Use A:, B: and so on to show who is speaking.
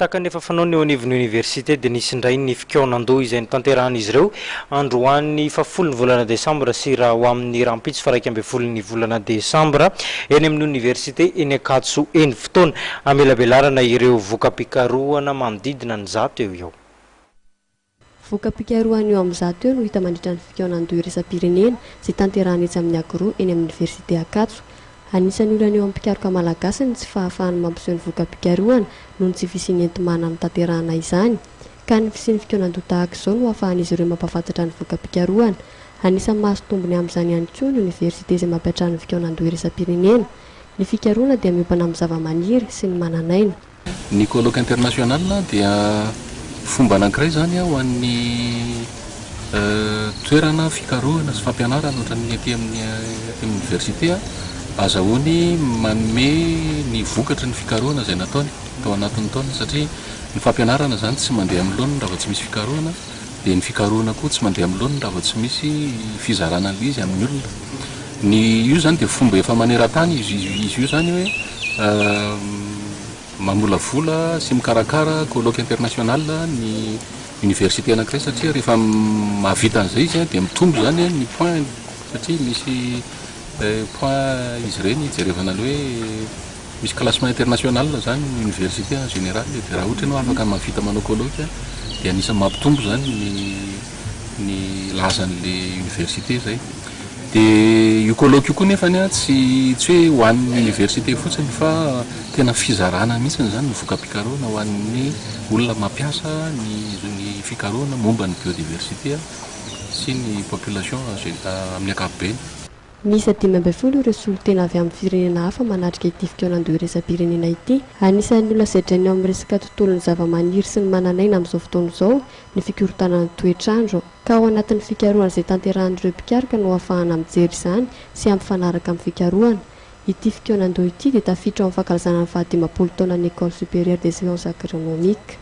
A: Taka nefa fanao ny eo anivon'ny université de nisy indray ny fikaonandoha izay nitanteran'izy ireo androany fa folon'ny volana desambra sy raha ho amin'ny rampitso fa 1 volana desambra eny amin'ny université eny Akatso eny fotoana amelabelarana ireo voka-pikarohana manodidina ny 100 eo eo.
B: Voka-pikarohana eo amin'ny 100 eo no hita mandritra ny fikaonandoha iraisam-pirenena izay tanterahana etsy amin'ny Agoro eny amin'ny université Akatso. Anisan'ny olana eo amin'ny mpikaroka malagasy ny tsy fahafahany mampiseho ny voka-pikarohana noho ny tsy fisiany entimana amin'ny tanterahana izany. Ka ny fisian'ny fikaonandoha tahaka izao no ahafahan'izy ireo mampahafantatra ny voka-pikarohana. Anisan'ny mahazo tombony amin'izany ihany koa ny université izay mampiatra ny fikaonandoha iraisam-pirenena. Ny fikarohana dia miompana amin'ny zava-maniry sy ny mananaina.
C: Ny colloque international dia fomba anankiray zany ho an'ny toerana fikarohana sy fampianarana ohatran'ny aty amin'ny université azahoany manome ny vokatry ny fikarohana izay nataony tao anatin'ny taona satria ny fampianarana zany tsy mandeha amin'ny laoniny raha vao tsy misy fikarohana dia ny fikarohana koa tsy mandeha amin'ny laoniny raha vao tsy misy fizarana izy amin'ny olona. Ny io zany dia fomba efa maneran-tany izy io zany hoe mamolavola sy mikarakara colloque international ny université anankiray satria rehefa mahavita an'izay izy dia mitombo zany ny point satria misy point izy ireny jerevana hoe misy classement international zany université en général dia raha ohatra ianao afaka mahavita manao colloque dia anisany mampitombo zany ny lazan'le université zay. Dia io colloque io koa nefany tsy hoe ho an'ny université fotsiny fa tena fizarana mihitsy zany ny voka-pikarohana ho an'ny olona mampiasa ny fikarohana momba ny biodiversité sy ny population amin'ny ankapobeny.
B: Misy 5 ireo solon-tena avy amin'ny firenena hafa manatrika ity fikaonandoha iraisam-pirenena ity. Anisan'ny olona sedrainy eo amin'ny resaka tontolon'ny zava-maniry sy ny mananaina amin'izao fotoana izao ny fikorotanana ny toetr'andro. Ka ao anatin'ny fikarohana izay tanterahan'ireo mpikaroka no ahafahana mijery izany sy ampifanaraka amin'ny fikarohana. Ity fikaonandoha ity dia tafiditra ao amin'ny fankalazana ny 10 taonan'ny École supérieure des sciences agronomiques.